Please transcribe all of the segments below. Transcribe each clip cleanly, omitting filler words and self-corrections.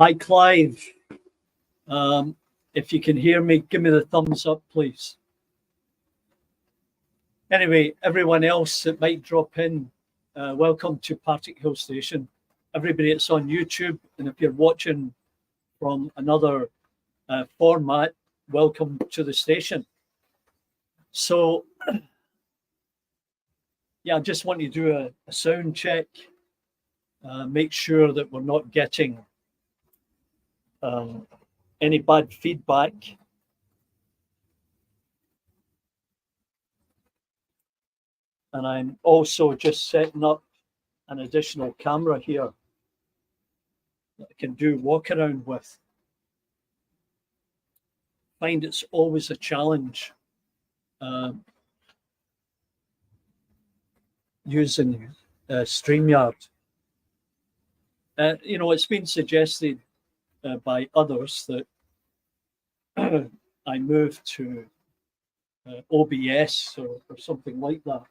Hi, Clive. If you can hear me, give me the thumbs up, please. Anyway, everyone else that might drop in, welcome to Partickhill Station. Everybody that's on YouTube, and if you're watching from another format, welcome to the station. So, yeah, I just want to do a sound check, make sure that we're not getting any bad feedback. And I'm also just setting up an additional camera here that I can do walk around with. Find it's always a challenge using Streamyard. It's been suggested by others that I move to OBS or something like that.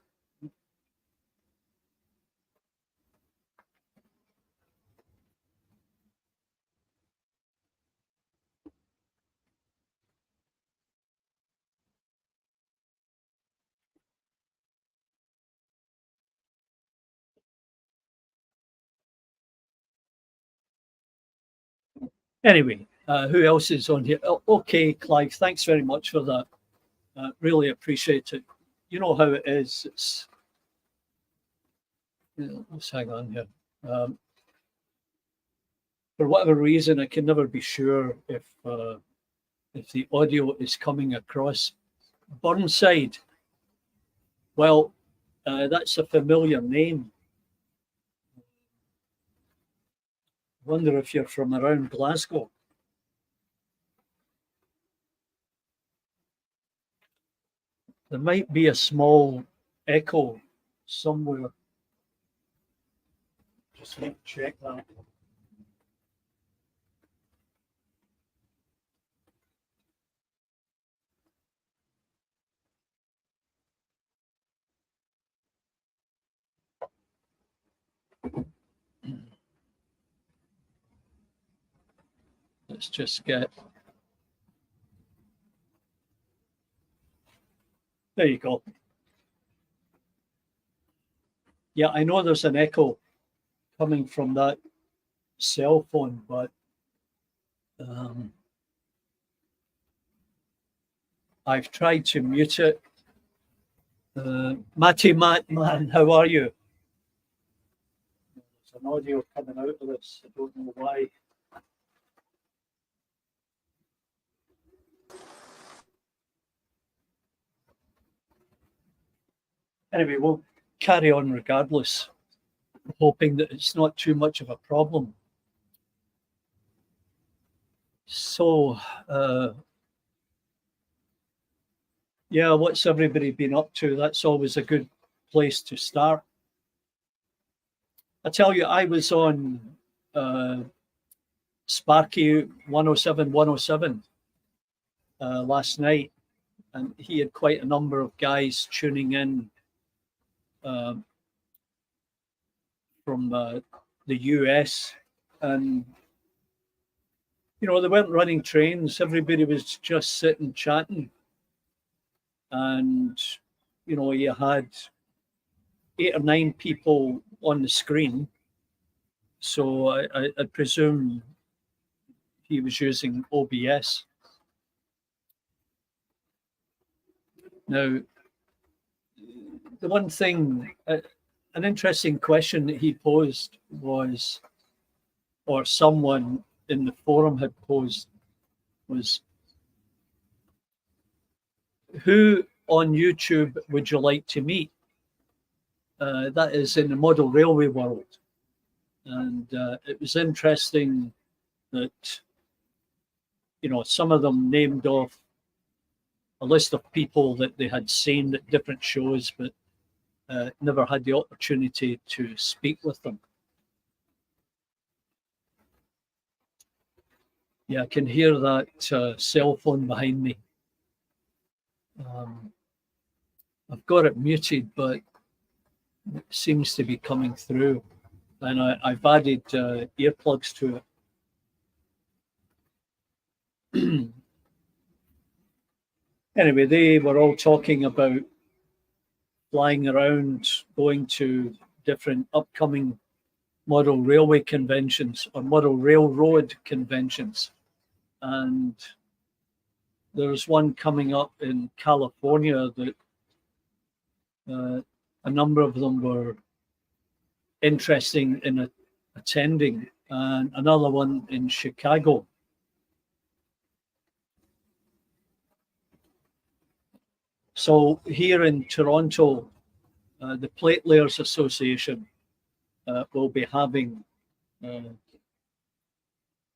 Anyway, who else is on here? Oh, okay, Clive, thanks very much for that. Really appreciate it. You know how it is. It's let's hang on here. For whatever reason, I can never be sure if the audio is coming across. Burnside. Well, that's a familiar name. I wonder if you're from around Glasgow. There might be a small echo somewhere. Just need to check that. Let's just get. There you go. Yeah, I know there's an echo coming from that cell phone, but I've tried to mute it. Matty man, how are you? There's an audio coming out of this. I don't know why. Anyway, we'll carry on regardless, hoping that it's not too much of a problem. So, yeah, what's everybody been up to? That's always a good place to start. I tell you, I was on Sparky 107 last night, and he had quite a number of guys tuning in from the US, and they weren't running trains. Everybody was just sitting chatting, and you had 8 or 9 people on the screen. So I presume he was using OBS. Now, the one thing, an interesting question that he posed was, or someone in the forum had posed, was, who on YouTube would you like to meet? That is in the model railway world. And it was interesting that, some of them named off a list of people that they had seen at different shows, but never had the opportunity to speak with them. Yeah, I can hear that cell phone behind me. I've got it muted, but it seems to be coming through. And I've added earplugs to it. Anyway, they were all talking about flying around, going to different upcoming model railway conventions or model railroad conventions. And there's one coming up in California that a number of them were interested in attending, and another one in Chicago. So here in Toronto, the Plate Layers Association will be having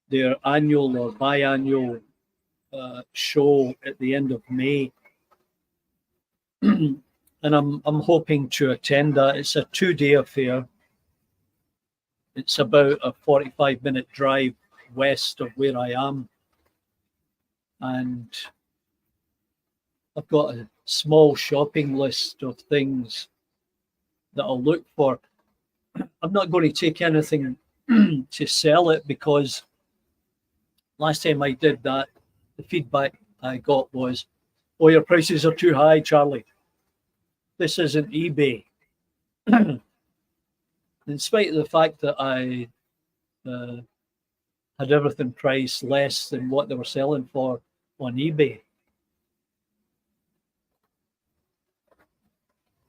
their annual or biannual show at the end of May. And I'm hoping to attend that. It's a 2-day affair. It's about a 45-minute drive west of where I am. And I've got a small shopping list of things that I'll look for. I'm not going to take anything to sell it, because last time I did that, the feedback I got was, "Oh, your prices are too high, Charlie. This isn't eBay." In spite of the fact that I had everything priced less than what they were selling for on eBay.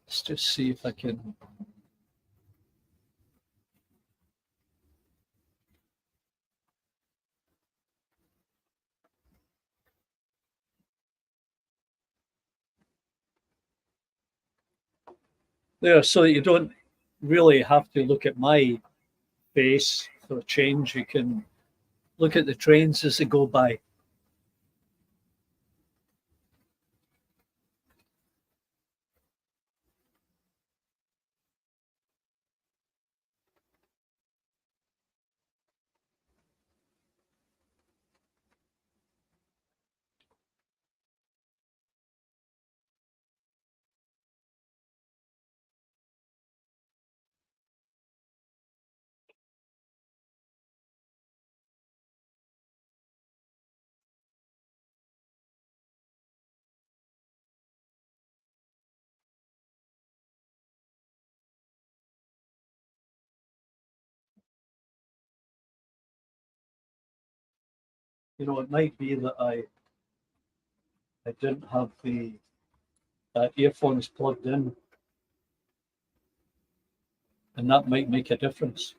Let's just see if I can. There, so that you don't really have to look at my face for a change. You can look at the trains as they go by. You know, it might be that I didn't have the earphones plugged in, and that might make a difference.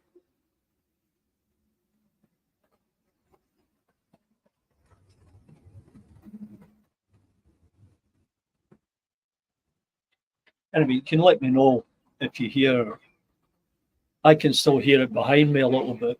Anyway, you can let me know if you hear. I can still hear it behind me a little bit.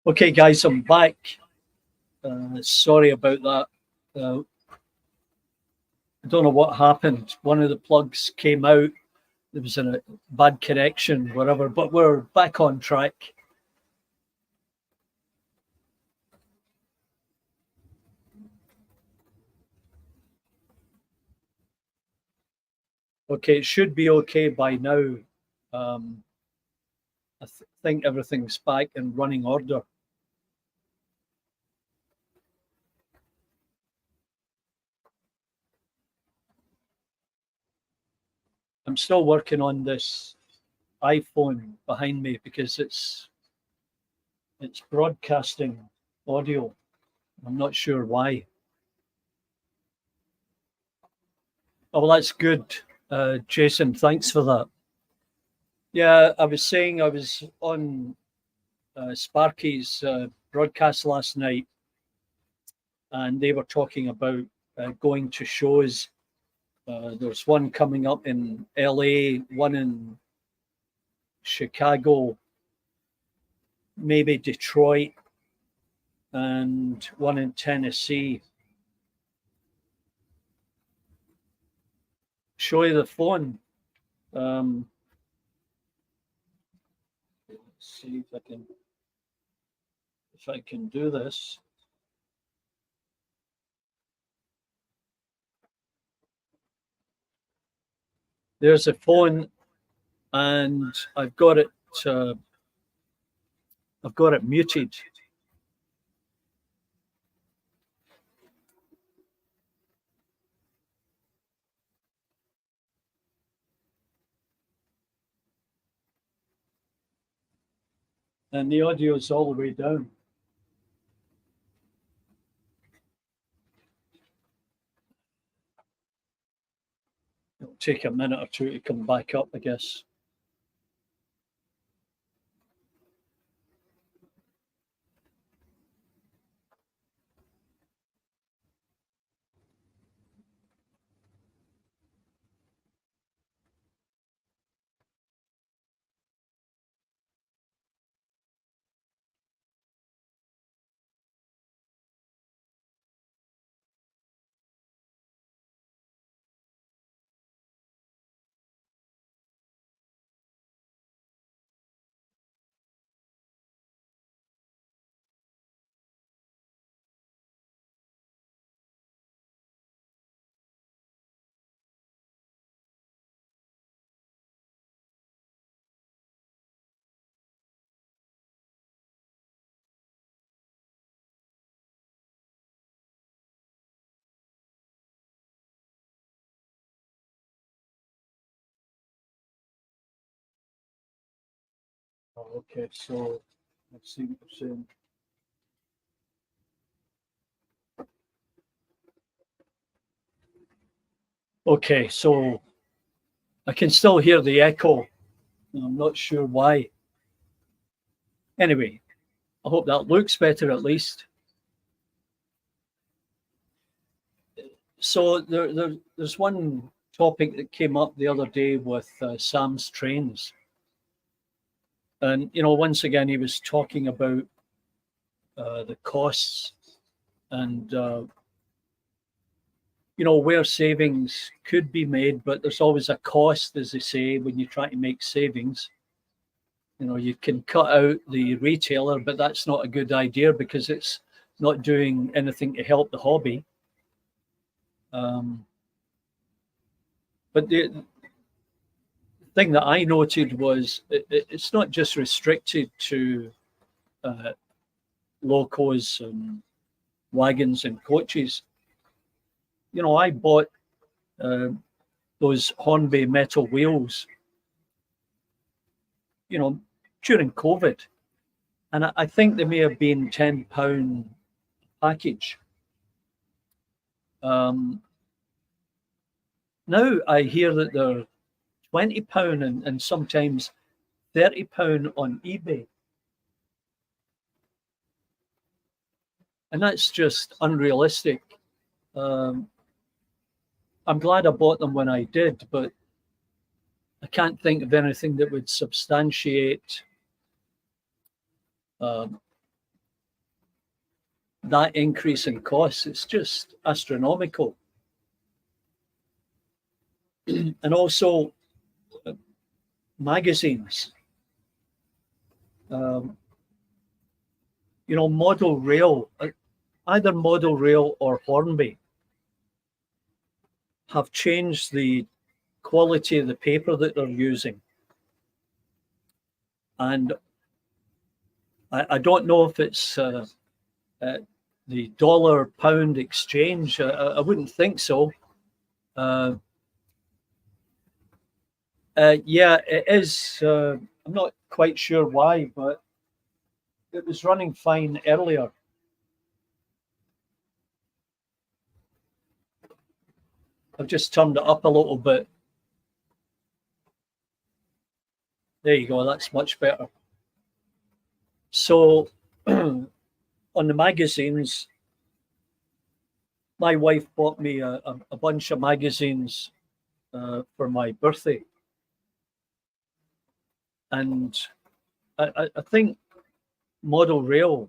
Okay, guys, I'm back. Sorry about that. I don't know what happened. One of the plugs came out. There was a bad connection, whatever, but we're back on track. Okay, it should be okay by now. I think everything's back in running order. I'm still working on this iPhone behind me because it's broadcasting audio. I'm not sure why. Oh, well, that's good. Jason, thanks for that. Yeah, I was saying I was on Sparky's broadcast last night, and they were talking about going to shows. There's one coming up in LA, one in Chicago, maybe Detroit, and one in Tennessee. Show you the phone. Let's see if I can do this. There's a phone, and I've got it muted. And the audio is all the way down. It'll take a minute or two to come back up, I guess. Okay, so let's see what we're saying. Okay, so I can still hear the echo. I'm not sure why. Anyway, I hope that looks better at least. So there's one topic that came up the other day with Sam's trains. And, once again, he was talking about the costs and, where savings could be made, but there's always a cost, as they say, when you try to make savings. You can cut out the retailer, but that's not a good idea because it's not doing anything to help the hobby. But the thing that I noted was it's not just restricted to locos and wagons and coaches. I bought those Hornby metal wheels, during COVID. And I think they may have been £10 package. Now I hear that they're £20 and sometimes £30 on eBay. And that's just unrealistic. I'm glad I bought them when I did, but I can't think of anything that would substantiate that increase in costs, it's just astronomical. And also magazines. Model rail, either Model Rail or Hornby, have changed the quality of the paper that they're using. And I don't know if it's the dollar-pound exchange. I wouldn't think so. Yeah, it is. I'm not quite sure why, but it was running fine earlier. I've just turned it up a little bit. There you go, that's much better. So on the magazines, my wife bought me a bunch of magazines for my birthday. And I think Model Rail,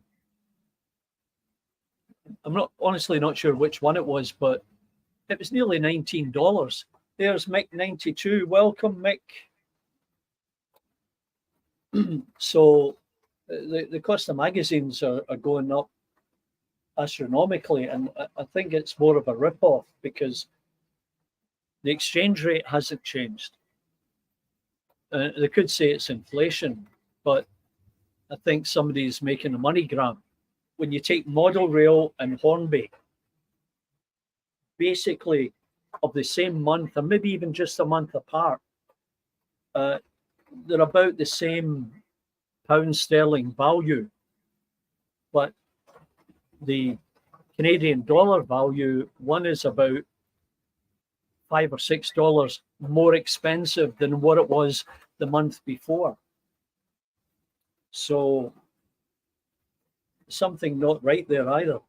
I'm honestly not sure which one it was, but it was nearly $19. There's Mick92. Welcome, Mick. So the cost of magazines are going up astronomically, and I think it's more of a rip-off because the exchange rate hasn't changed. They could say it's inflation, but I think somebody's making a money grab. When you take Model Rail and Hornby, basically of the same month, or maybe even just a month apart, they're about the same pound sterling value, but the Canadian dollar value, one is about $5 or $6 more expensive than what it was the month before. So something not right there either.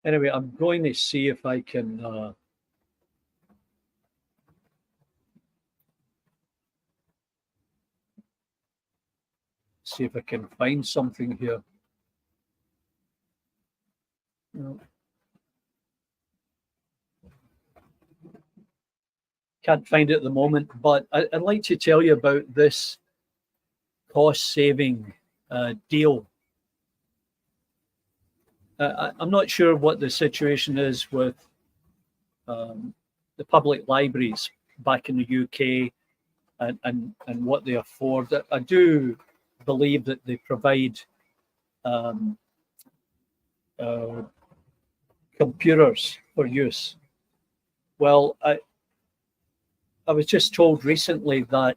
Anyway, I'm going to see if I can find something here. No. Can't find it at the moment, but I'd like to tell you about this cost-saving deal. I'm not sure what the situation is with the public libraries back in the UK and what they afford. I do believe that they provide computers for use. Well, I was just told recently that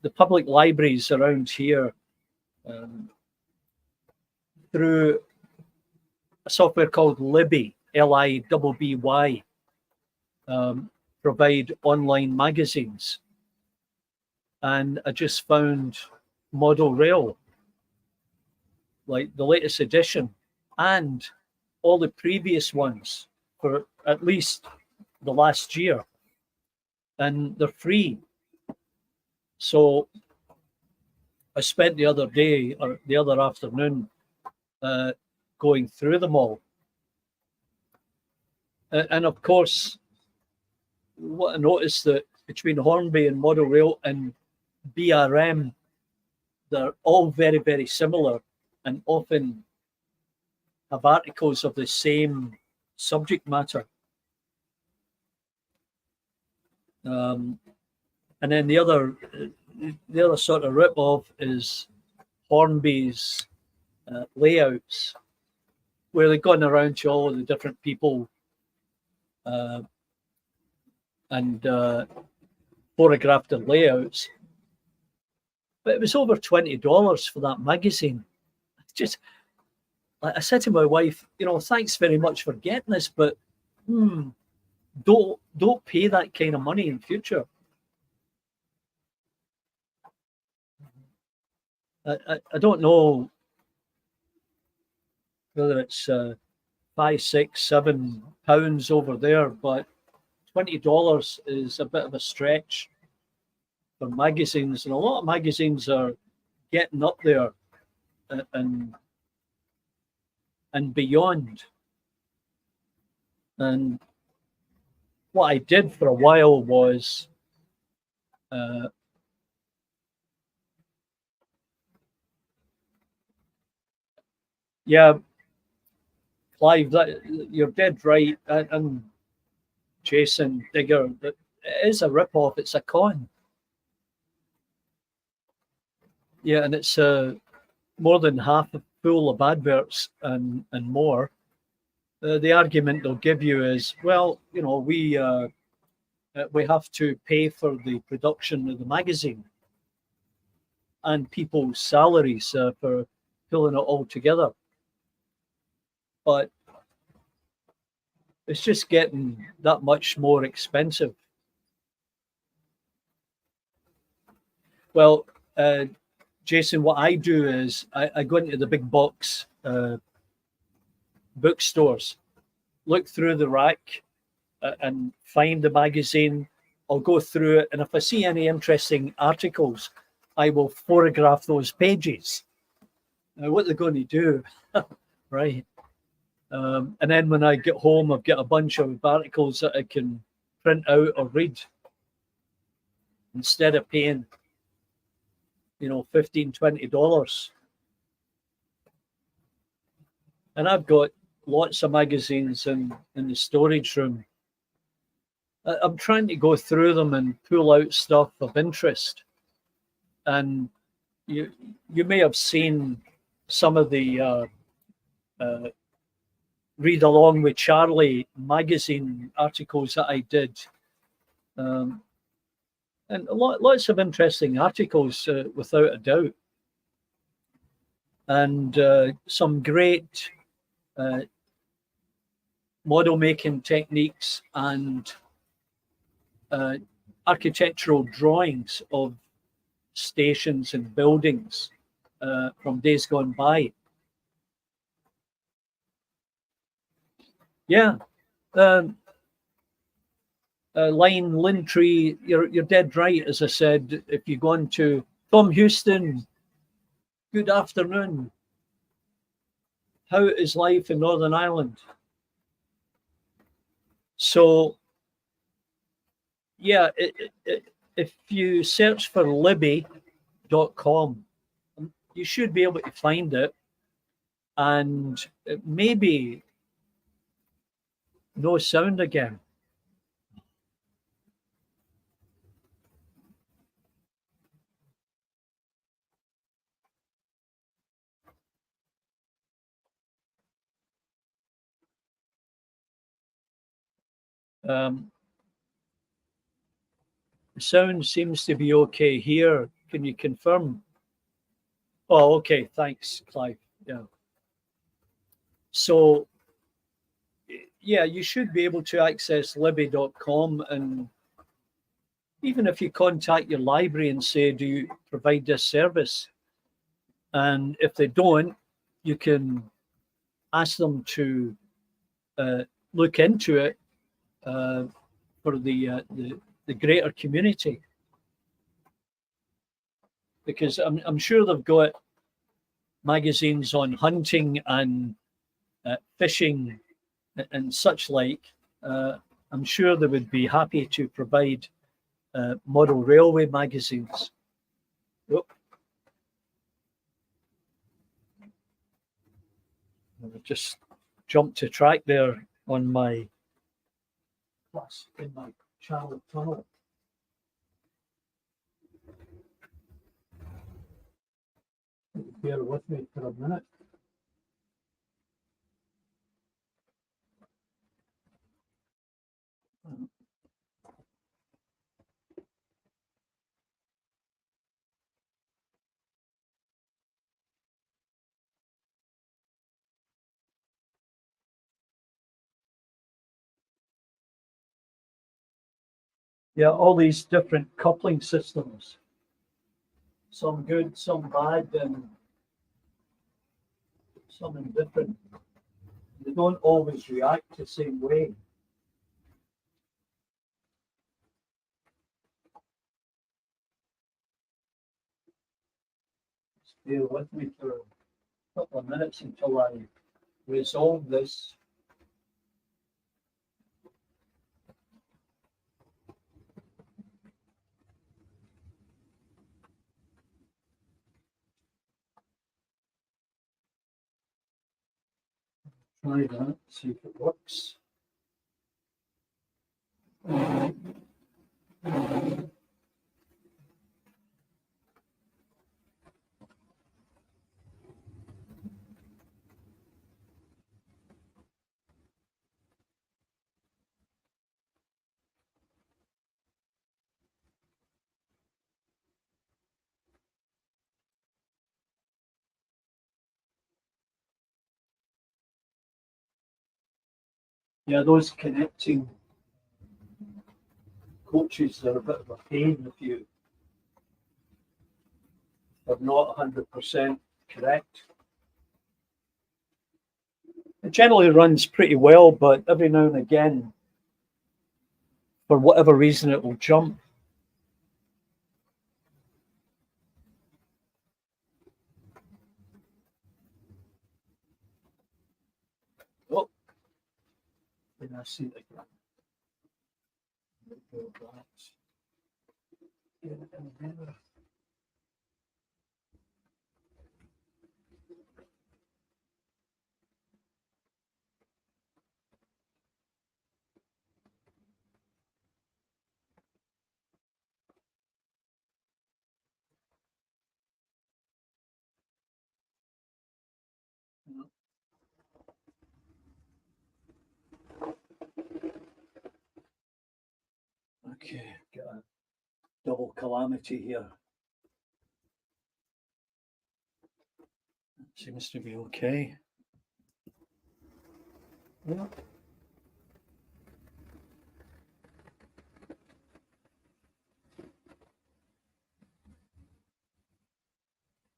the public libraries around here, through a software called Libby, Libby, provide online magazines. And I just found Model Rail, like the latest edition, and all the previous ones for at least the last year, and they're free. So I spent the other day or the other afternoon going through them all. And of course, what I noticed that between Hornby and Model Rail and BRM, they're all very, very similar and often have articles of the same subject matter. And then the other sort of rip-off is Hornby's layouts, where they've gone around to all of the different people and photographed the layouts. But it was over $20 for that magazine. Just, I said to my wife, thanks very much for getting this, but don't pay that kind of money in future. I don't know whether it's £5, £6, £7 over there, but $20 is a bit of a stretch for magazines, and a lot of magazines are getting up there and beyond. And what I did for a while was yeah, Clive, you're dead right, and Jason Digger, that it is a rip-off. It's a con. Yeah, and it's more than half full of adverts and more. The argument they'll give you is, well, you know, we have to pay for the production of the magazine and people's salaries for pulling it all together. But it's just getting that much more expensive. Well, Jason, what I do is I go into the big box bookstores, look through the rack and find the magazine. I'll go through it, and if I see any interesting articles, I will photograph those pages. Now, what they're going to do, right? And then when I get home, I've got a bunch of articles that I can print out or read instead of paying, you know, $15, $20. And I've got lots of magazines in the storage room. I'm trying to go through them and pull out stuff of interest. And you may have seen some of the Read Along with Charlie magazine articles that I did. And lots of interesting articles, without a doubt. And some great model making techniques and architectural drawings of stations and buildings from days gone by. Yeah. Line Lintree, you're dead right. As I said, if you go on to Tom Houston, good afternoon. How is life in Northern Ireland? So, yeah, if you search for Libby.com, you should be able to find it. And it may be no sound again. The sound seems to be okay here. Can you confirm? Oh, okay. Thanks, Clive. Yeah. So, yeah, you should be able to access Libby.com, and even if you contact your library and say, do you provide this service? And if they don't, you can ask them to look into it for the greater community, because I'm sure they've got magazines on hunting and fishing and such like. I'm sure they would be happy to provide model railway magazines. Oh. I just jumped to track there on my in my channel tunnel. Bear with me for a minute. Yeah, all these different coupling systems. some good, some bad, and some indifferent. They don't always react the same way. Just bear with me for a couple of minutes until I resolve this. Try that, see if it works. Yeah, those connecting coaches are a bit of a pain if you are not 100% correct. It generally runs pretty well, but every now and again, for whatever reason, it will jump. Oh, and I see it again. Okay, got a double calamity here. Seems to be okay. Yeah.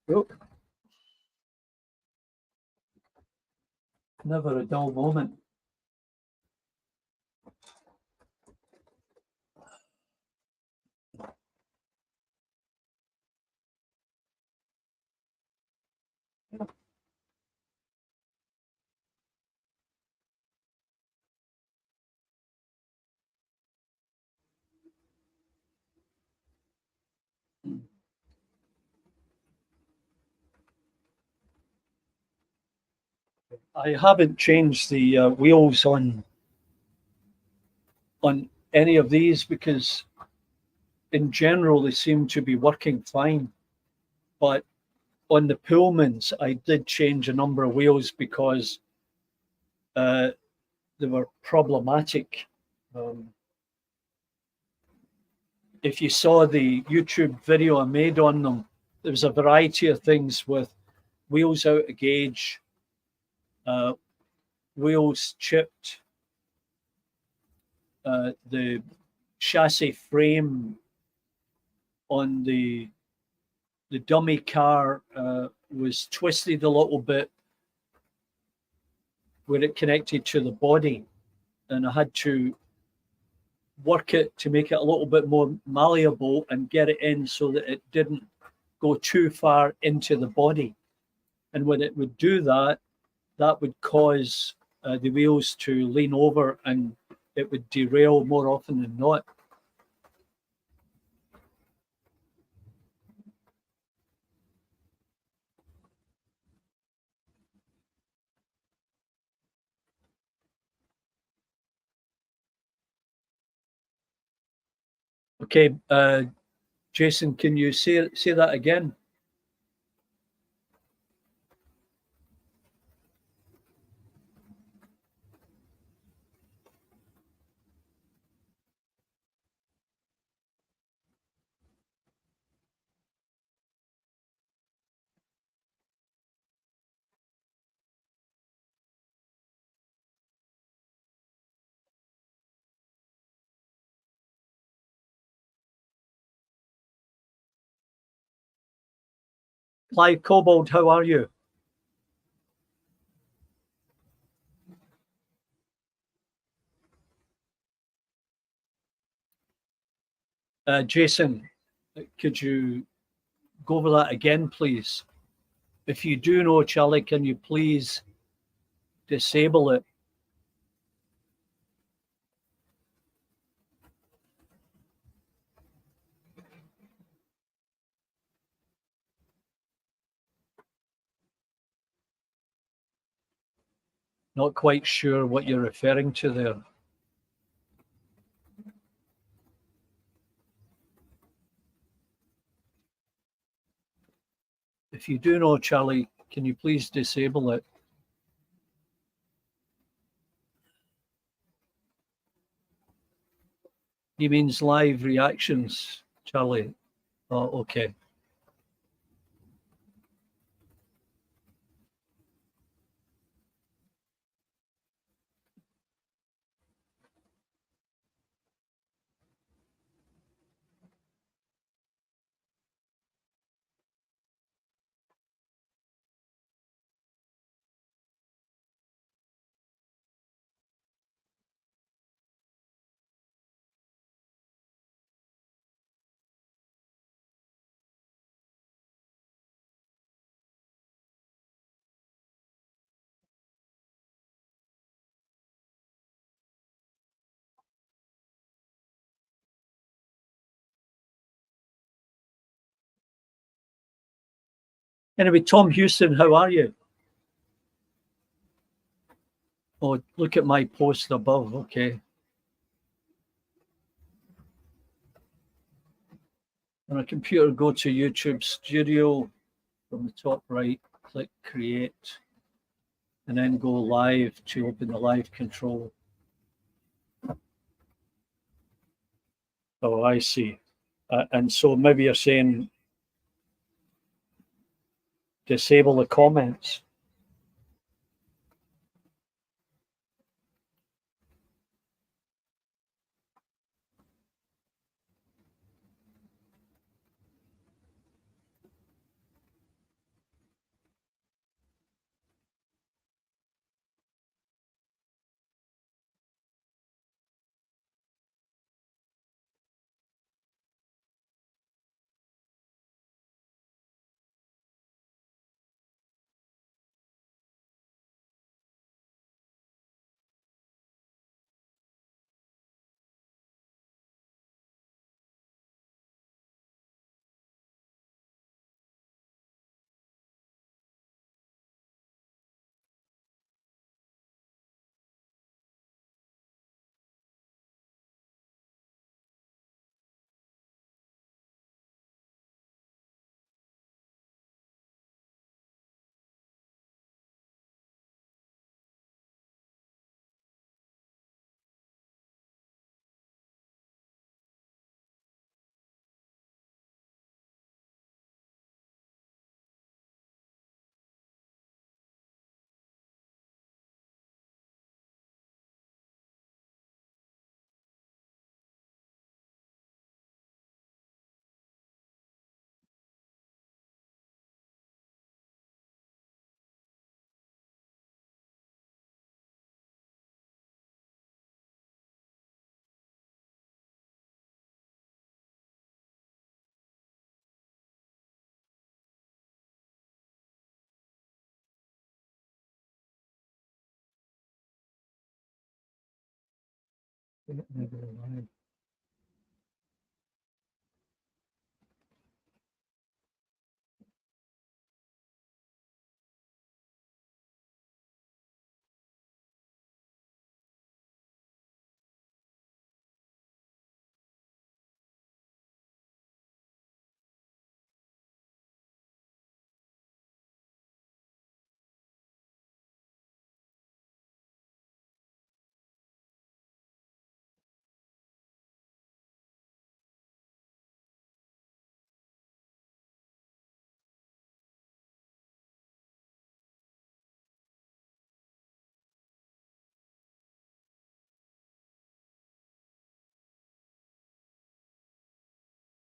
Oh. Never a dull moment. I haven't changed the wheels on any of these because in general they seem to be working fine. But on the Pullmans, I did change a number of wheels because they were problematic. If you saw the YouTube video I made on them, there was a variety of things with wheels out of gauge, wheels chipped, the chassis frame on the dummy car was twisted a little bit where it connected to the body, and I had to work it to make it a little bit more malleable and get it in so that it didn't go too far into the body. And when it would do that, that would cause the wheels to lean over and it would derail more often than not. Okay, Jason, can you say that again? Clive Cobbold, how are you? Jason, could you go over that again, please? If you do know, Charlie, can you please disable it? Not quite sure what you're referring to there. If you do know, Charlie, can you please disable it? He means live reactions, Charlie. Oh, okay. Anyway, Tom Houston, how are you? Oh, look at my post above. Okay. On a computer, go to YouTube Studio from the top right, click Create, and then go live to open the live control. Oh, I see. And so maybe you're saying disable the comments.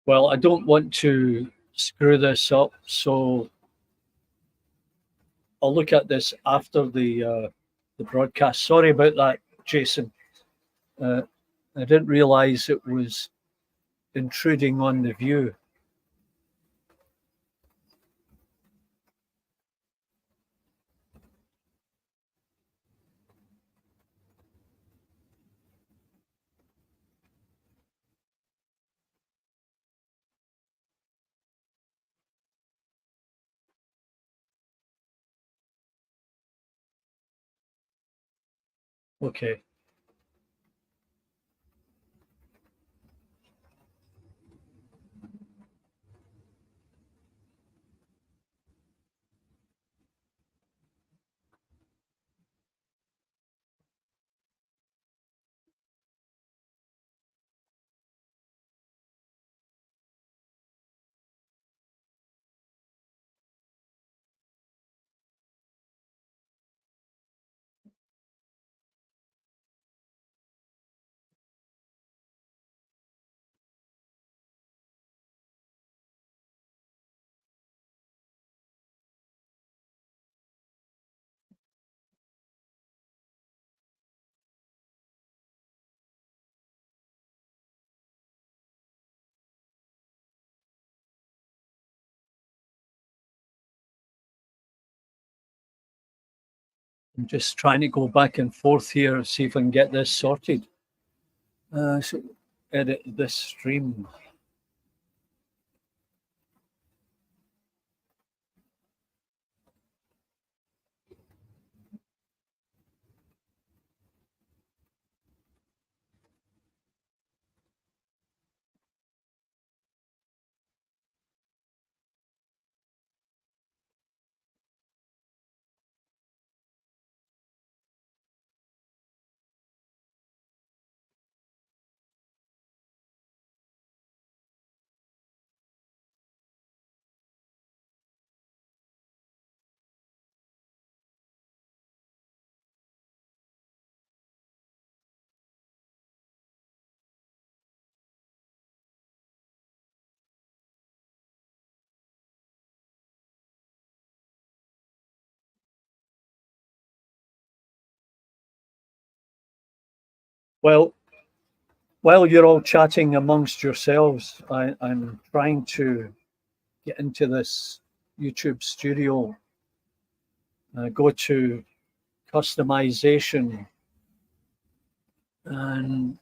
Well, I don't want to screw this up, so I'll look at this after the broadcast. Sorry about that, Jason. I didn't realize it was intruding on the view. Okay. I'm just trying to go back and forth here, see if I can get this sorted. So edit this stream. Well, while you're all chatting amongst yourselves, I'm trying to get into this YouTube studio. Go to customization and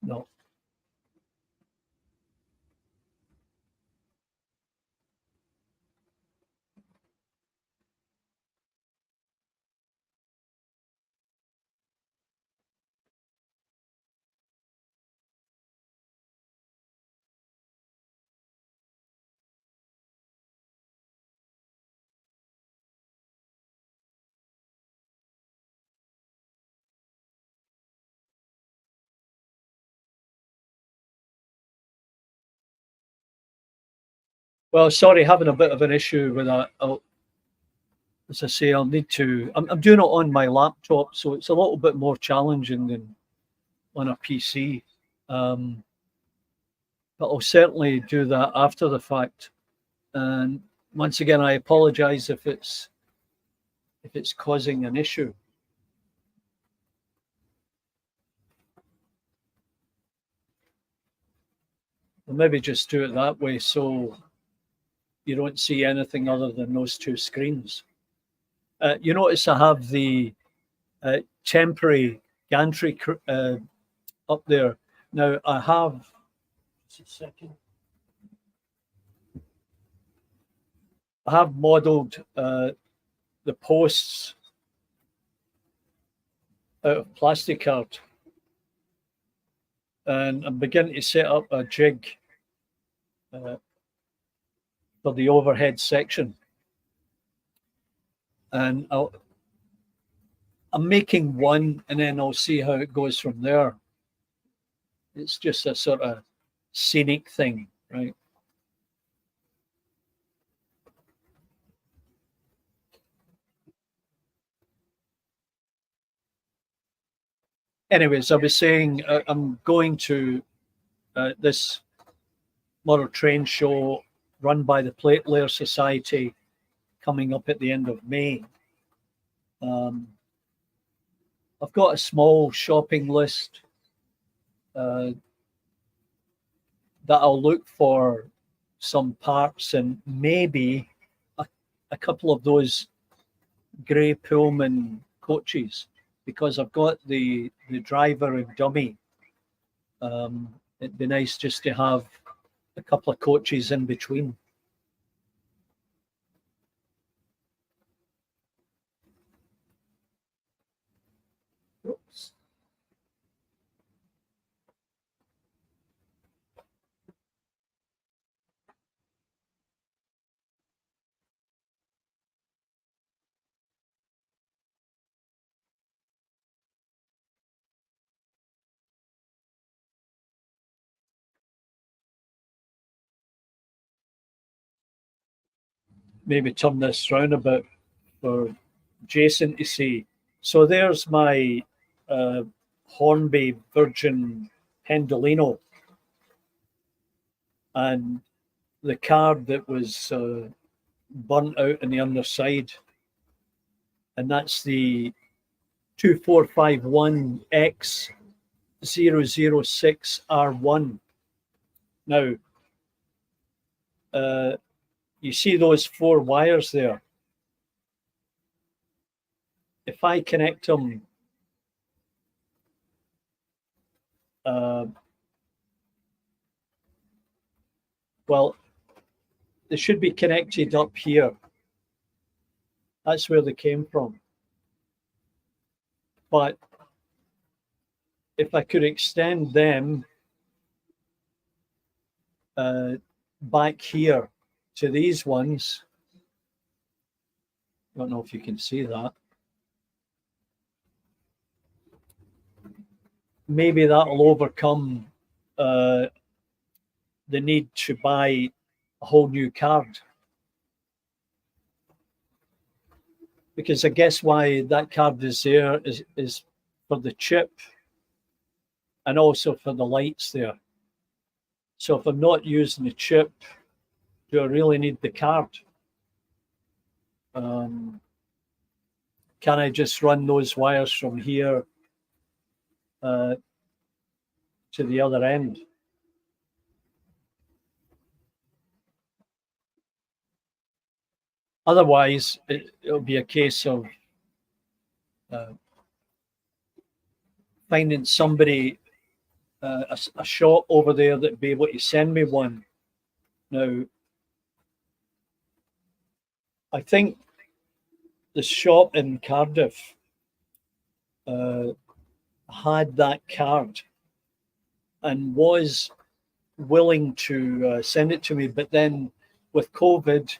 no. Well, sorry, having a bit of an issue with that. As I say, I'll need to. I'm doing it on my laptop, so it's a little bit more challenging than on a PC. But I'll certainly do that after the fact. And once again, I apologise if it's causing an issue. I'll maybe just do it that way so you don't see anything other than those two screens. You notice I have the temporary gantry up there. Now I have. Just a second. I have modelled the posts out of plastic art, and I'm beginning to set up a jig for the overhead section. And I'm making one, and then I'll see how it goes from there. It's just a sort of scenic thing, right? anyways, I was saying I'm going to this model train show run by the Plate Layer Society coming up at the end of May. I've got a small shopping list that I'll look for some parts and maybe a couple of those grey Pullman coaches, because I've got the driver and dummy. It'd be nice just to have a couple of coaches in between. Oops. Maybe turn this round a bit for Jason to see. So there's my Hornby Virgin Pendolino, and the card that was burnt out on the underside, and that's the 2451X006R1. Now, you see those 4 wires there? If I connect them well, they should be connected up here. That's where they came from. But if I could extend them back here to these ones, I don't know if you can see that. Maybe that'll overcome the need to buy a whole new card. Because I guess why that card is there is for the chip and also for the lights there. So if I'm not using the chip, do I really need the card? Can I just run those wires from here to the other end? Otherwise, it'll be a case of finding somebody, a shop over there that'd be able to send me one. Now, I think the shop in Cardiff had that card and was willing to send it to me, but then with COVID,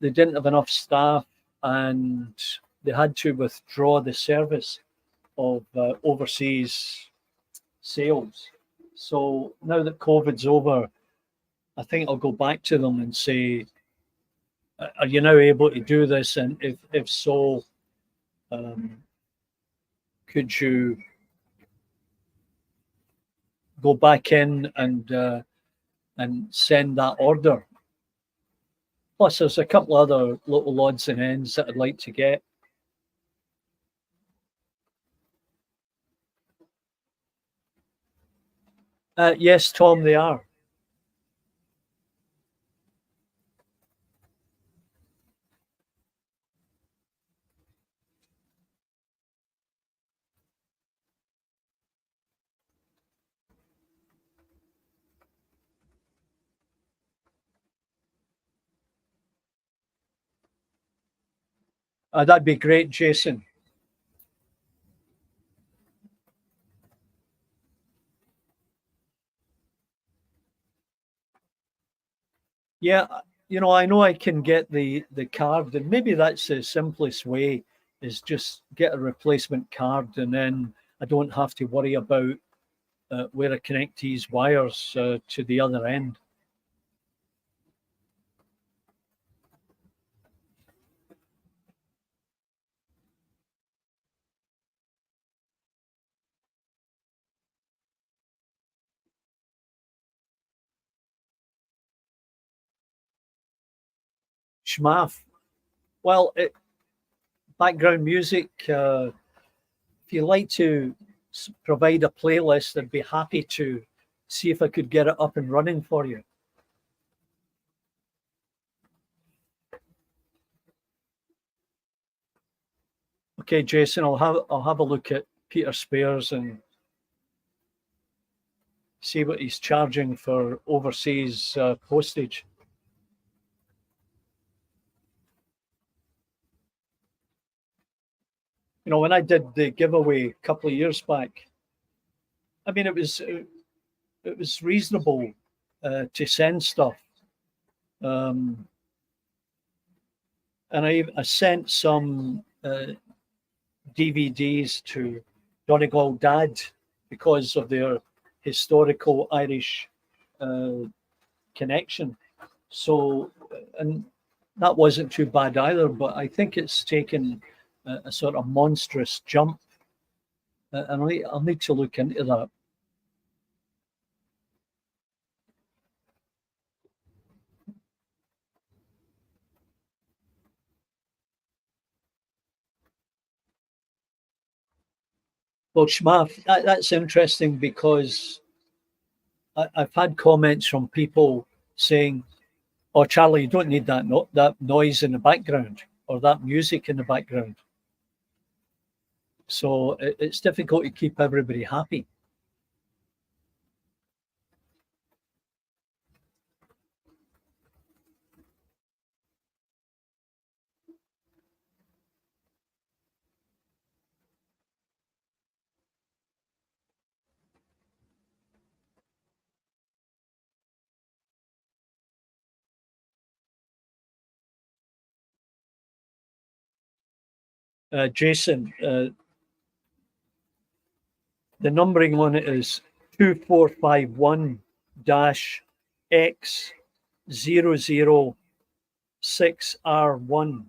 they didn't have enough staff and they had to withdraw the service of overseas sales. So now that COVID's over, I think I'll go back to them and say, are you now able to do this? And if so, could you go back in and send that order? Plus, there's a couple other little odds and ends that I'd like to get. Yes, Tom, they are. That'd be great, Jason. Yeah, I know I can get the card, and maybe that's the simplest way is just get a replacement card, and then I don't have to worry about where I connect these wires to the other end. Schmaff. Well, background music, if you like to provide a playlist, I'd be happy to see if I could get it up and running for you. Okay, Jason, I'll have a look at Peter Spears and see what he's charging for overseas postage. You know, when I did the giveaway a couple of years back, I mean, it was reasonable to send stuff, and I sent some DVDs to Donegal Dad because of their historical Irish connection. So, and that wasn't too bad either, but I think it's taken a sort of monstrous jump. And I'll need to look into that. Well, Schmaff, that's interesting because I've had comments from people saying, "Oh, Charlie, you don't need that noise in the background or that music in the background." So it's difficult to keep everybody happy. Jason, the numbering on it is 2451 X006R1.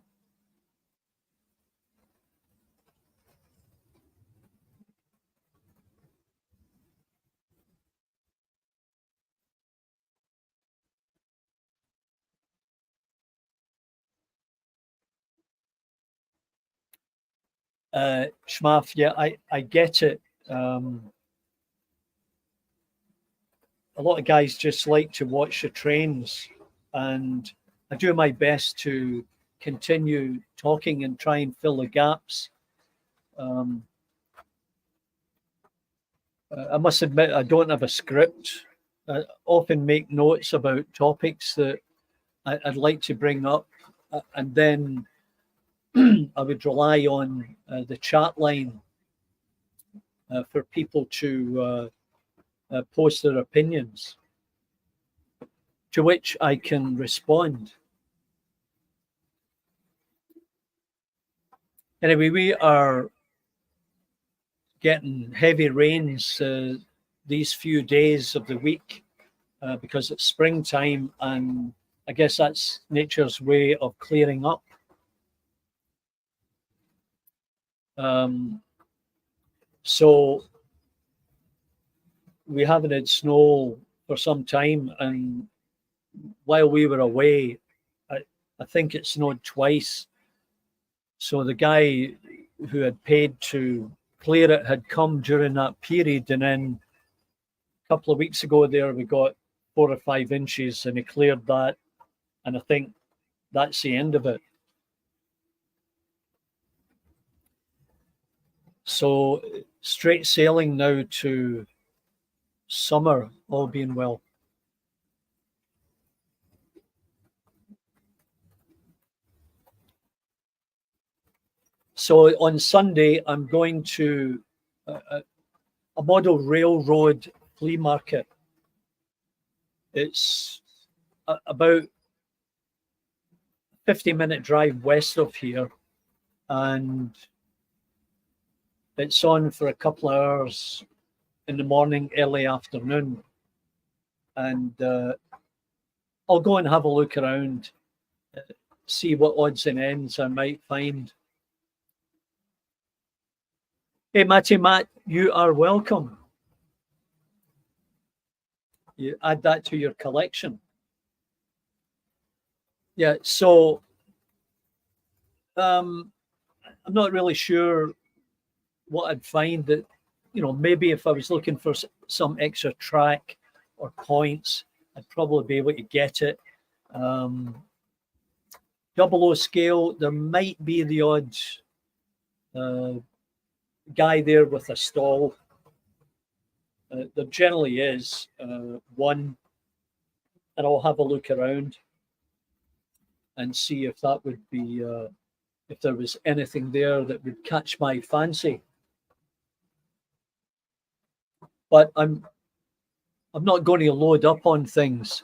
Schmaff, yeah, I get it. A lot of guys just like to watch the trains, and I do my best to continue talking and try and fill the gaps. I must admit, I don't have a script. I often make notes about topics that I'd like to bring up, and then I would rely on the chat line for people to post their opinions, to which I can respond. Anyway, we are getting heavy rains these few days of the week because it's springtime, and I guess that's nature's way of clearing up. So we haven't had snow for some time, and while we were away, I think it snowed twice. So the guy who had paid to clear it had come during that period, and then a couple of weeks ago there we got 4 or 5 inches, and he cleared that, and I think that's the end of it. So straight sailing now to summer, all being well. So on Sunday, I'm going to a model railroad flea market. It's about 50-minute drive west of here, and it's on for a couple of hours in the morning, early afternoon. And I'll go and have a look around, see what odds and ends I might find. Hey, Matt, you are welcome. You add that to your collection. Yeah, so I'm not really sure what I'd find. That, maybe if I was looking for some extra track or points, I'd probably be able to get it. Double O scale, there might be the odd guy there with a stall. There generally is one, and I'll have a look around and see if that would be if there was anything there that would catch my fancy. But I'm not going to load up on things.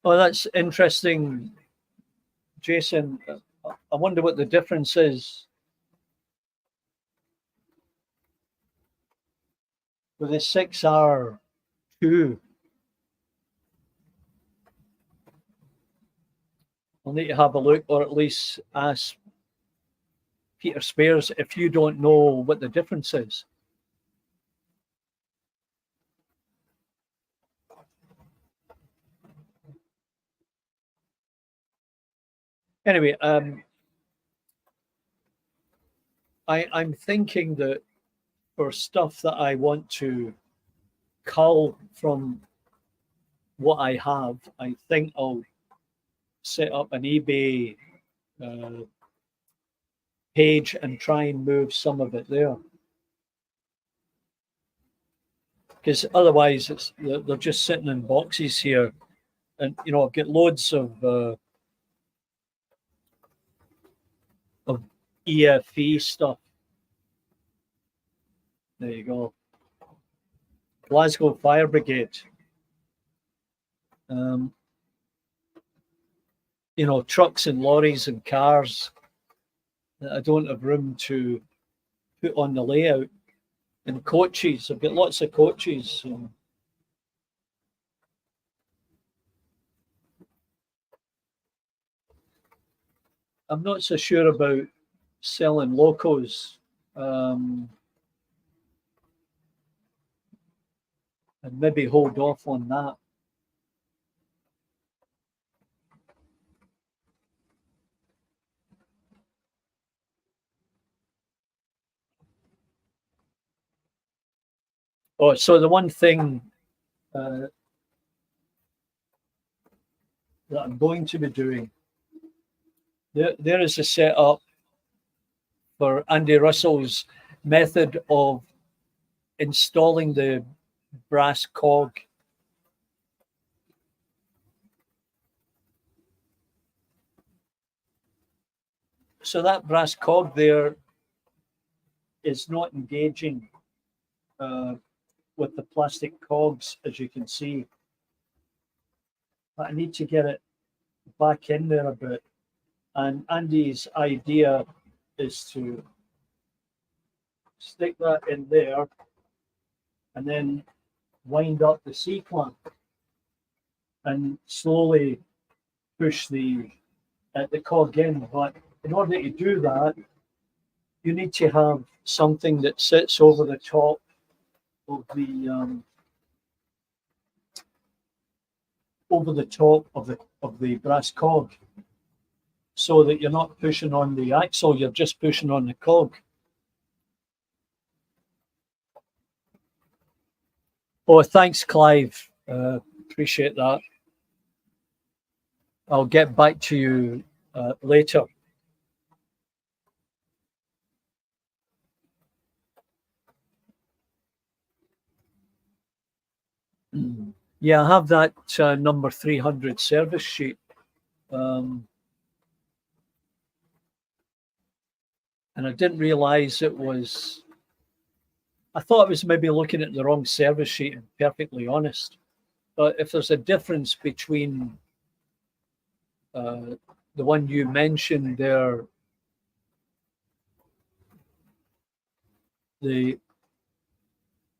Oh, that's interesting, Jason. I wonder what the difference is with the 6R2. I'll need to have a look, or at least ask Peter Spears if you don't know what the difference is. Anyway, I'm thinking that for stuff that I want to cull from what I have, I think I'll set up an eBay page and try and move some of it there. Because otherwise, they're just sitting in boxes here, and I've got loads of EFE stuff. There you go. Glasgow Fire Brigade. Trucks and lorries and cars that I don't have room to put on the layout. And coaches. I've got lots of coaches. I'm not so sure about selling locos. And maybe hold off on that. Oh, so the one thing that I'm going to be doing, there is a setup for Andy Russell's method of installing the brass cog. So that brass cog there is not engaging with the plastic cogs, as you can see. But I need to get it back in there a bit. And Andy's idea is to stick that in there and then wind up the C-clamp and slowly push the cog in. But in order to do that, you need to have something that sits over the top of the brass cog, so that you're not pushing on the axle, you're just pushing on the cog. Oh, thanks, Clive. Appreciate that. I'll get back to you later. Yeah, I have that number 300 service sheet. And I didn't realize it was, I thought I was maybe looking at the wrong service sheet, and perfectly honest. But if there's a difference between the one you mentioned there, the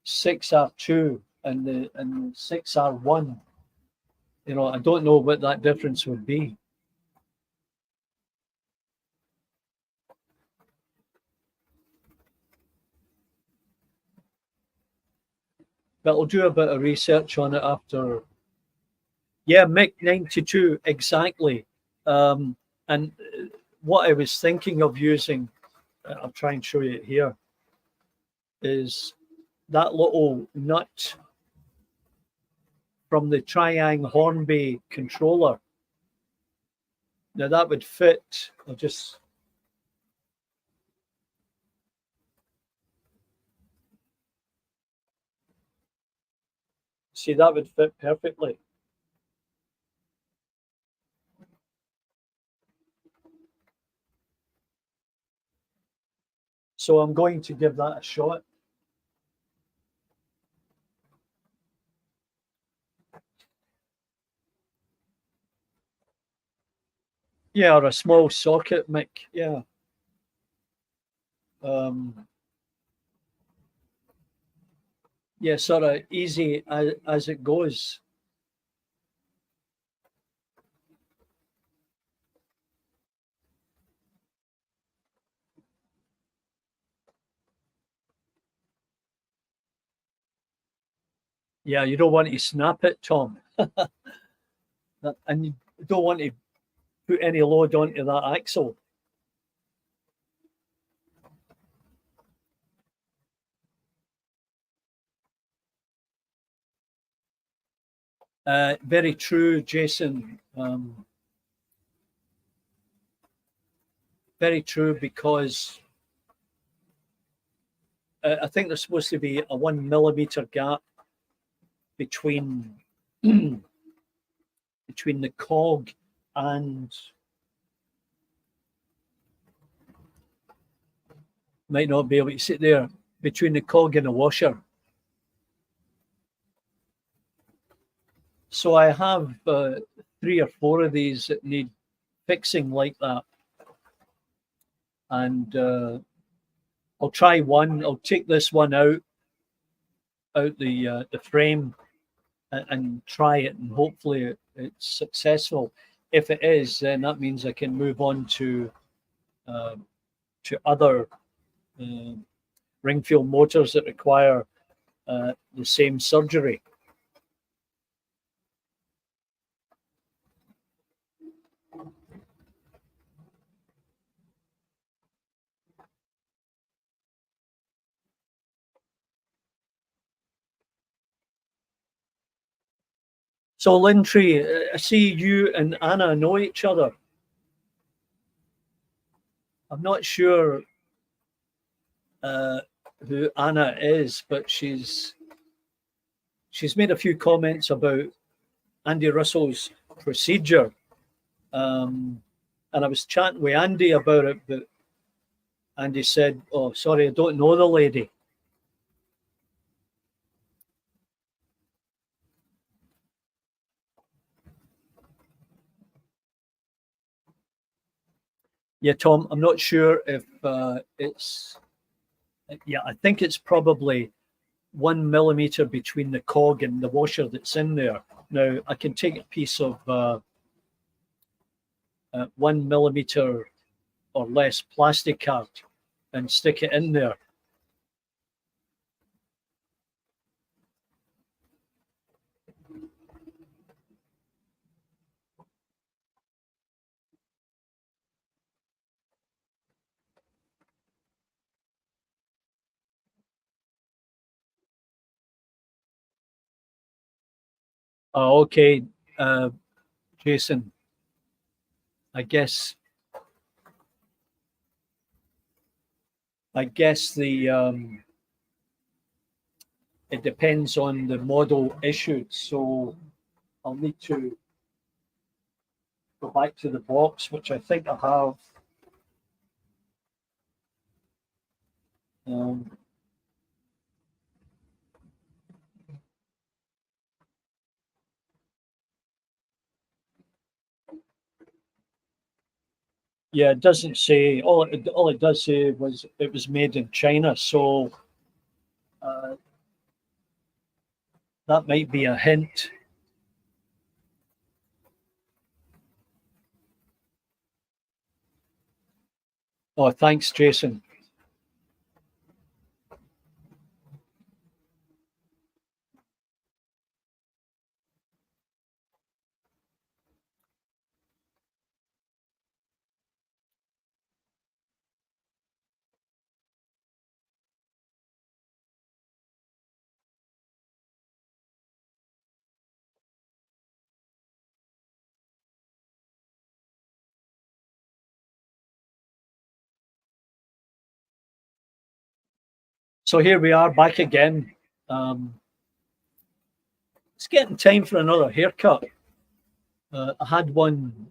6R2 and the 6R1, I don't know what that difference would be. But I'll do a bit of research on it after Yeah, Mick 92, exactly. And what I was thinking of using, I'll try and show you it here, is that little nut from the Triang Hornby controller. Now that would fit, I'll just... See, that would fit perfectly. So I'm going to give that a shot. Yeah, or a small socket, Mick. Yeah. Yeah, sort of easy as it goes. Yeah, you don't want to snap it, Tom. And you don't want to put any load onto that axle. Very true, Jason. Very true, because I think there's supposed to be a 1 millimeter gap between between the cog and... Might not be able to sit there, between the cog and the washer. So I have 3 or 4 of these that need fixing like that. And I'll try one. I'll take this one out the frame and try it, and hopefully it's successful. If it is, then that means I can move on to other Ringfield motors that require the same surgery. So, Lintree, I see you and Anna know each other. I'm not sure who Anna is, but she's made a few comments about Andy Russell's procedure. And I was chatting with Andy about it, but Andy said, "Oh, sorry, I don't know the lady." Yeah, Tom, I'm not sure if it's... Yeah, I think it's probably 1 millimeter between the cog and the washer that's in there. Now, I can take a piece of 1 millimeter or less plastic card and stick it in there. Okay, Jason, I guess the it depends on the model issued. So I'll need to go back to the box, which I think I have. Yeah, it doesn't say. All it does say was it was made in China. So that might be a hint. Oh, thanks, Jason. So here we are back again. It's getting time for another haircut. I had one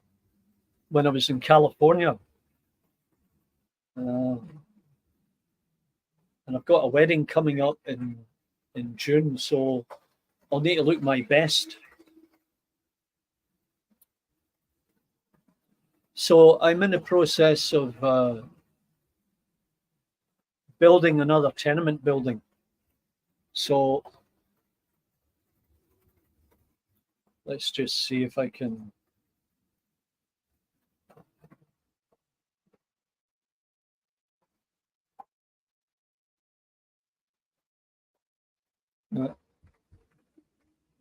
when I was in California. And I've got a wedding coming up in June, so I'll need to look my best. So I'm in the process of building another tenement building. So let's just see if I can.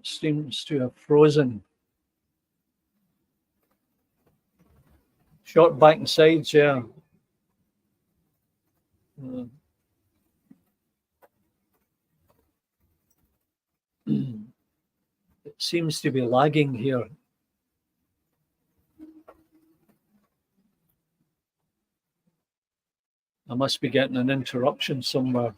Seems to have frozen. Short back and sides, yeah. It seems to be lagging here. I must be getting an interruption somewhere.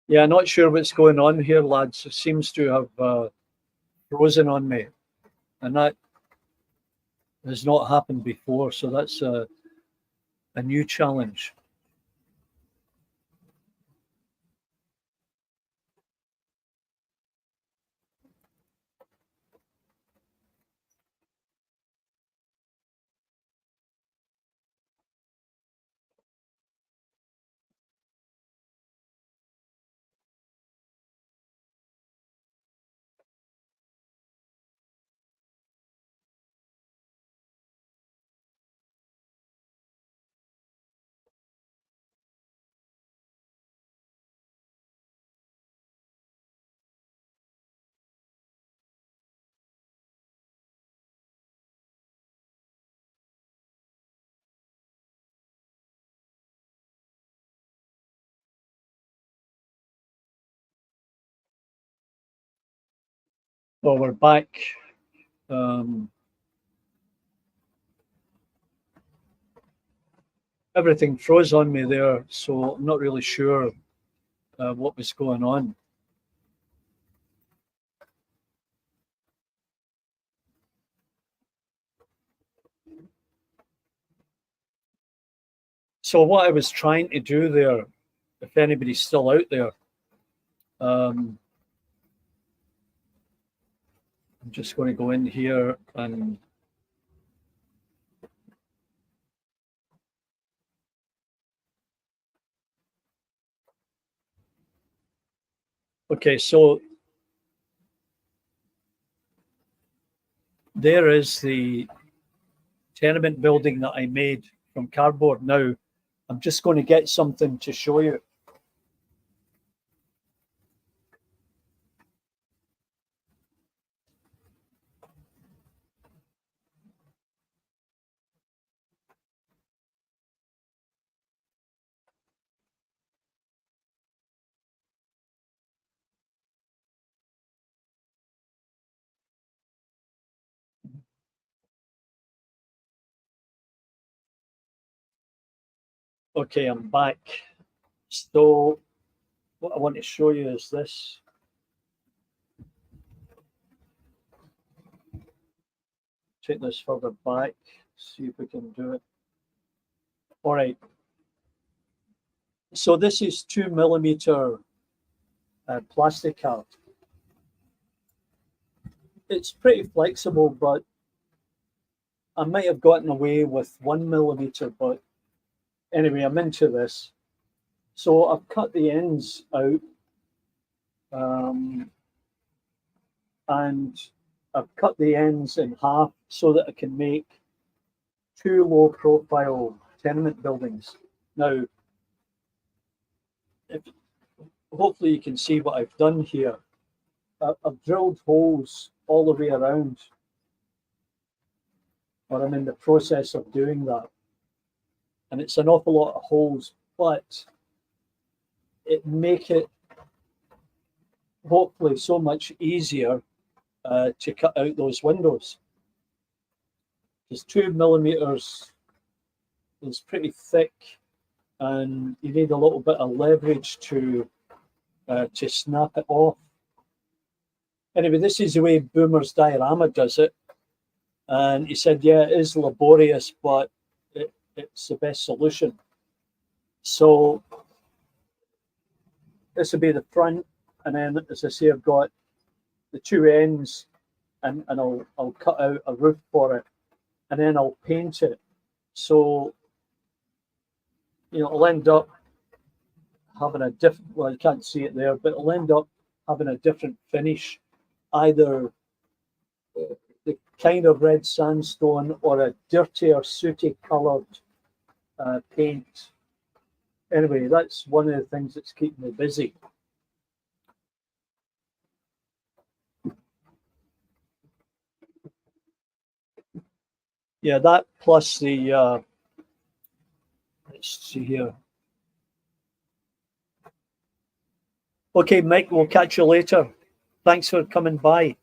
Yeah, not sure what's going on here, lads. It seems to have frozen on me, and that has not happened before. So that's a new challenge. Well, we're back. Everything froze on me there, so I'm not really sure what was going on. So what I was trying to do there, if anybody's still out there, I'm just going to go in here and okay, so there is the tenement building that I made from cardboard. Now, I'm just going to get something to show you. Okay, I'm back. So what I want to show you is this. Take this further back, see if we can do it. All right. So this is 2mm plastic card. It's pretty flexible, but I might have gotten away with 1mm, but anyway, I'm into this. So I've cut the ends out, and I've cut the ends in half so that I can make 2 low-profile tenement buildings. Now, hopefully you can see what I've done here. I've drilled holes all the way around, or I'm in the process of doing that. And it's an awful lot of holes, but it make it hopefully so much easier to cut out those windows. Because 2mm is pretty thick, and you need a little bit of leverage to snap it off. Anyway, this is the way Boomer's diorama does it, and he said, yeah, it is laborious, but it's the best solution. So this will be the front, and then, as I say, I've got the 2 ends, and I'll cut out a roof for it, and then I'll paint it. So, you know, I'll end up having a different, well, you can't see it there, but it'll end up having a different finish, either the kind of red sandstone or a dirtier, sooty coloured paint. Anyway, that's one of the things that's keeping me busy. Yeah, that plus the, let's see here. Okay, Mike, we'll catch you later. Thanks for coming by.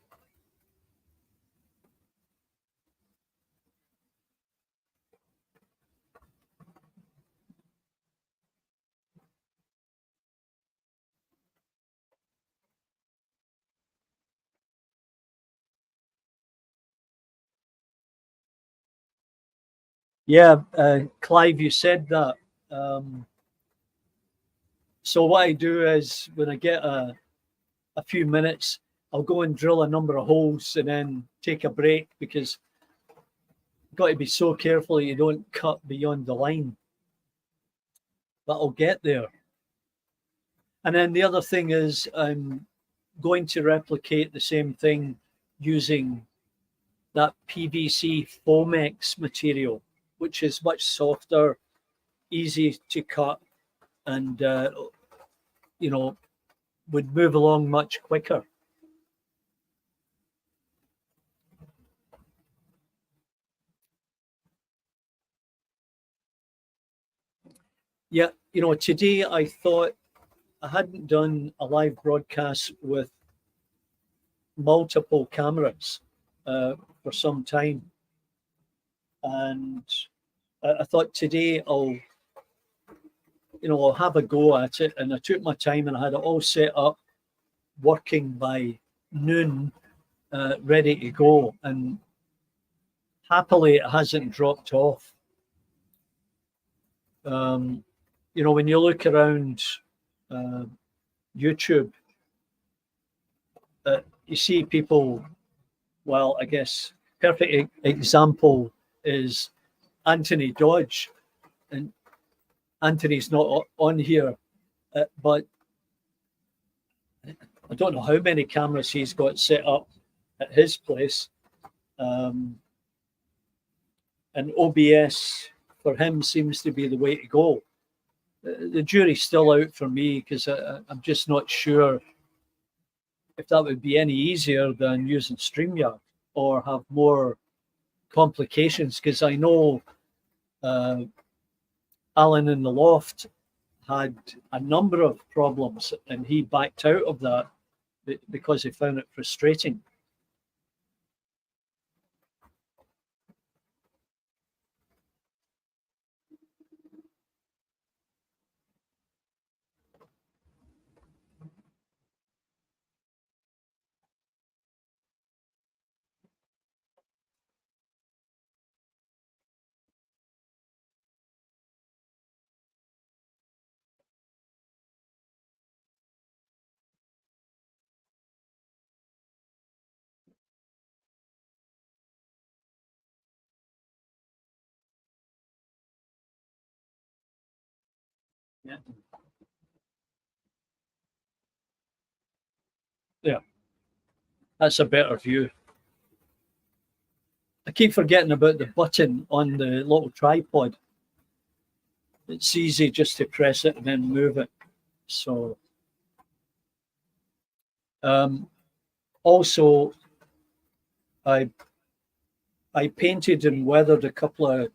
Yeah, Clive, you said that. So what I do is when I get a few minutes, I'll go and drill a number of holes and then take a break, because you've got to be so careful you don't cut beyond the line. But I'll get there. And then the other thing is I'm going to replicate the same thing using that PVC Foamex material, which is much softer, easy to cut, and you know, would move along much quicker. Yeah, you know, today I thought I hadn't done a live broadcast with multiple cameras for some time, and I thought today I'll have a go at it. And I took my time and I had it all set up, working by noon, ready to go. And happily, it hasn't dropped off. You know, when you look around YouTube, you see people, well, I guess perfect example is Anthony Dodge. And Anthony's not on here, but I don't know how many cameras he's got set up at his place. And OBS for him seems to be the way to go. The jury's still out for me, because I'm just not sure if that would be any easier than using StreamYard or have more complications, because I know Alan in the loft had a number of problems and he backed out of that because he found it frustrating. Yeah. Yeah, that's a better view. I keep forgetting about the button on the little tripod. It's easy just to press it and then move it. So, also, I painted and weathered a couple of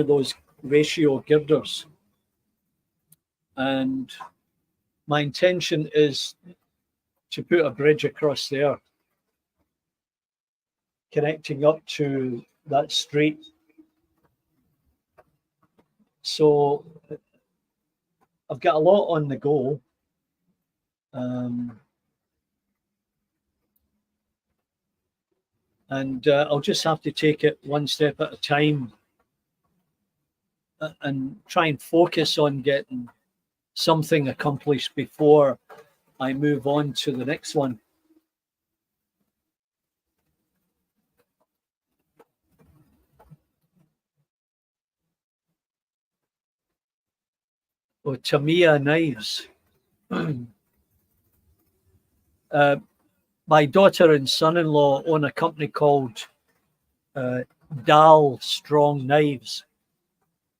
those ratio girders, and my intention is to put a bridge across there, connecting up to that street. So I've got a lot on the go. And I'll just have to take it one step at a time and try and focus on getting something accomplished before I move on to the next one. Oh, Tamiya knives. My daughter and son-in-law own a company called Dal Strong Knives,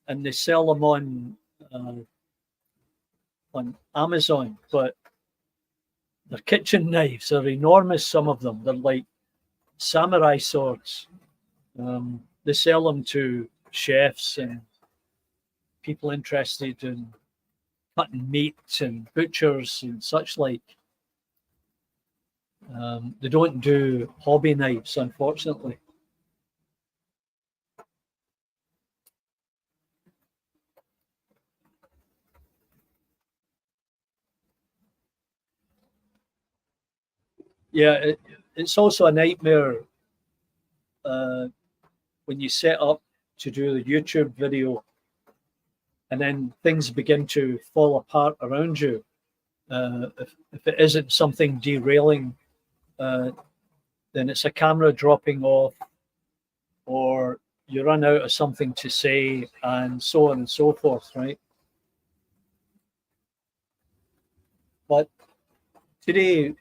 and they sell them on Amazon. But their kitchen knives are enormous. Some of them, they're like samurai swords. They sell them to chefs and people interested in cutting meat and butchers and such like. They don't do hobby knives, unfortunately. Yeah, it's also a nightmare when you set up to do the YouTube video and then things begin to fall apart around you. If it isn't something derailing, then it's a camera dropping off, or you run out of something to say, and so on and so forth, right? But today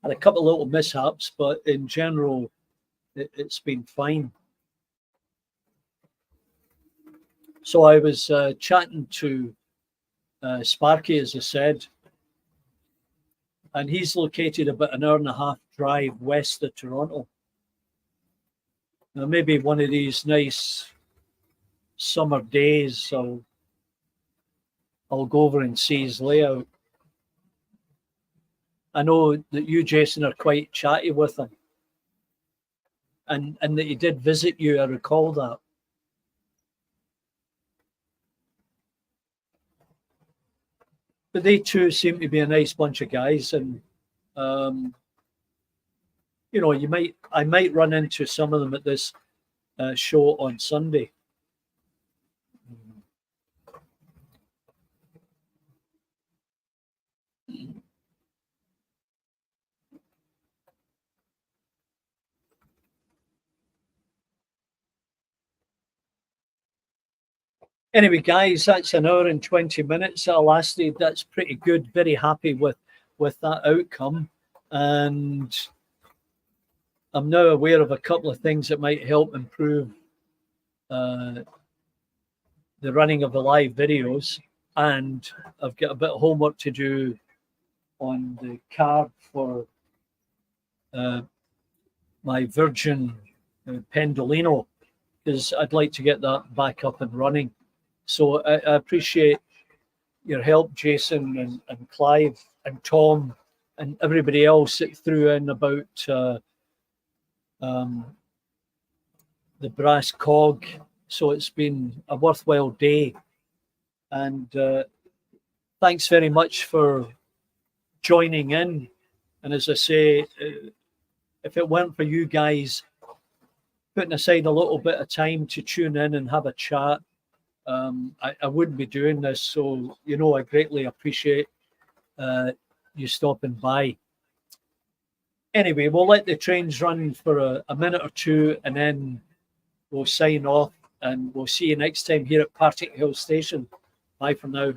had a couple of little mishaps, but in general, it's been fine. So I was chatting to Sparky, as I said, and he's located about an hour and a half drive west of Toronto. Now, maybe one of these nice summer days, I'll go over and see his layout. I know that you, Jason, are quite chatty with him, and that he did visit you. I recall that. But they too seem to be a nice bunch of guys, and you know, I might run into some of them at this show on Sunday. Anyway, guys, that's an hour and 20 minutes that lasted. That's pretty good. Very happy with that outcome. And I'm now aware of a couple of things that might help improve the running of the live videos. And I've got a bit of homework to do on the card for my Virgin Pendolino, because I'd like to get that back up and running. So I appreciate your help, Jason and Clive and Tom and everybody else that threw in about the brass cog. So it's been a worthwhile day. And thanks very much for joining in. And as I say, if it weren't for you guys putting aside a little bit of time to tune in and have a chat, I wouldn't be doing this. So, you know, I greatly appreciate you stopping by. Anyway, we'll let the trains run for a minute or two, and then we'll sign off, and we'll see you next time here at Partickhill Station. Bye. Bye for now.